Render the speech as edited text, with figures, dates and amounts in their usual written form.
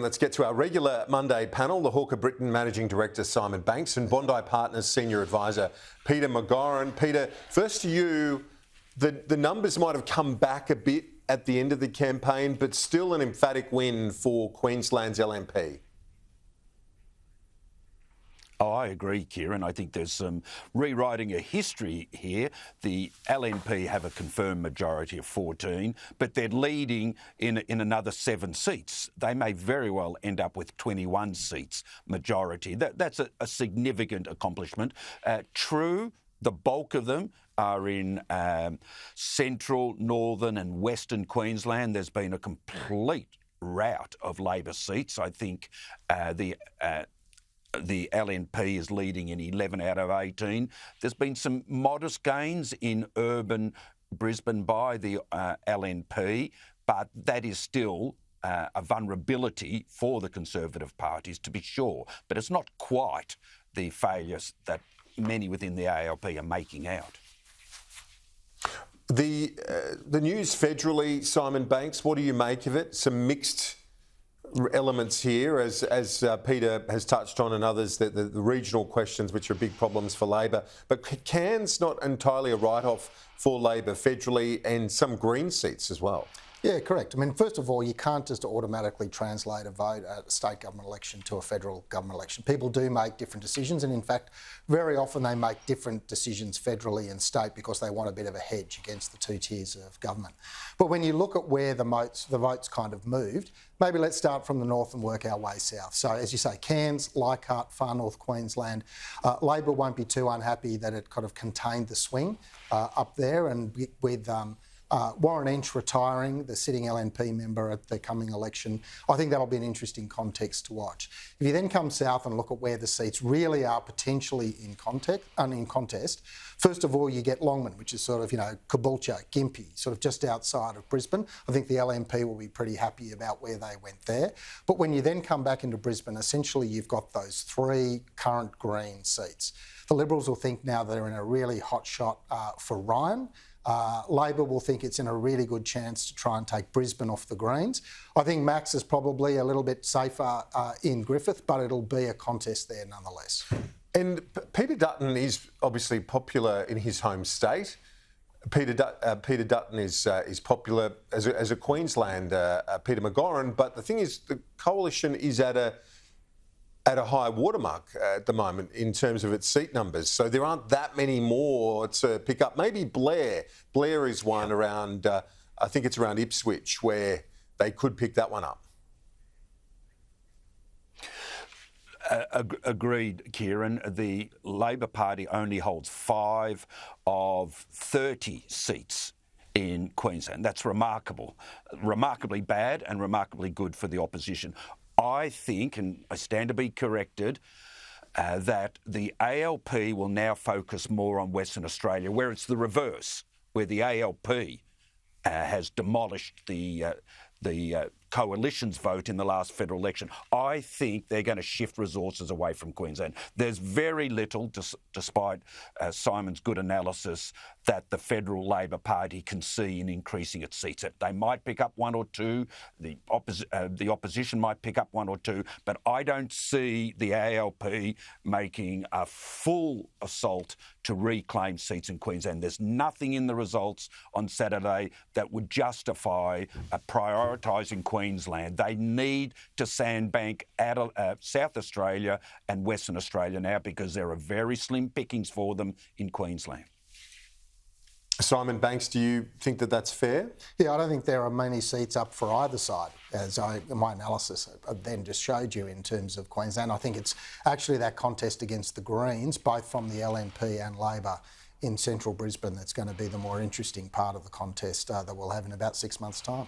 Let's get to our regular Monday panel. The Hawker Britain Managing Director Simon Banks and Bondi Partners Senior Advisor Peter McGauran. Peter, first to you, the numbers might have come back a bit at the end of the campaign, but still an emphatic win for Queensland's LNP. Oh, I agree, Kieran. I think there's some rewriting a history here. The LNP have a confirmed majority of 14, but they're leading in another 7 seats. They may very well end up with 21 seats majority. That's a significant accomplishment. True, the bulk of them are in central, northern and western Queensland. There's been a complete rout of Labor seats. I think the LNP is leading in 11 out of 18. There's been some modest gains in urban Brisbane by the LNP, but that is still a vulnerability for the Conservative parties, to be sure. But it's not quite the failures that many within the ALP are making out. The news federally, Simon Banks, what do you make of it? Some mixed elements here, as Peter has touched on, and others, the regional questions, which are big problems for Labor. But Cairns not entirely a write-off for Labor federally, and some Green seats as well. Yeah, correct. I mean, first of all, you can't just automatically translate a vote at a state government election to a federal government election. People do make different decisions, and in fact, very often they make different decisions federally and state because they want a bit of a hedge against the two tiers of government. But when you look at where the votes kind of moved, maybe let's start from the north and work our way south. So, as you say, Cairns, Leichhardt, far north Queensland, Labor won't be too unhappy that it kind of contained the swing up there, and with Warren Inch retiring, the sitting LNP member at the coming election, I think that'll be an interesting context to watch. If you then come south and look at where the seats really are potentially in contest, first of all, you get Longman, which is sort of, Caboolture, Gympie, sort of just outside of Brisbane. I think the LNP will be pretty happy about where they went there. But when you then come back into Brisbane, essentially you've got those 3 current Green seats. The Liberals will think now they're in a really hot shot for Ryan. Labor will think it's in a really good chance to try and take Brisbane off the Greens. I think Max is probably a little bit safer in Griffith, but it'll be a contest there nonetheless. And Peter Dutton is obviously popular in his home state. Peter Dutton is popular as a Queensland Peter McGauran, but the thing is, the coalition is at a high watermark at the moment in terms of its seat numbers. So there aren't that many more to pick up. Maybe Blair. Blair is one around, I think it's around Ipswich, where they could pick that one up. Agreed, Kieran. The Labor Party only holds 5 of 30 seats in Queensland. That's remarkable. Remarkably bad and remarkably good for the opposition. I think, and I stand to be corrected, that the ALP will now focus more on Western Australia, where it's the reverse, where the ALP has demolished the coalition's vote in the last federal election. I think they're going to shift resources away from Queensland. There's very little, despite Simon's good analysis, that the federal Labor Party can see in increasing its seats. They might pick up 1 or 2, the opposition might pick up 1 or 2, but I don't see the ALP making a full assault to reclaim seats in Queensland. There's nothing in the results on Saturday that would justify prioritising Queensland. They need to sandbank South Australia and Western Australia now, because there are very slim pickings for them in Queensland. Simon Banks, do you think that that's fair? Yeah, I don't think there are many seats up for either side, as my analysis then just showed you in terms of Queensland. I think it's actually that contest against the Greens, both from the LNP and Labor in central Brisbane, that's going to be the more interesting part of the contest that we'll have in about 6 months' time.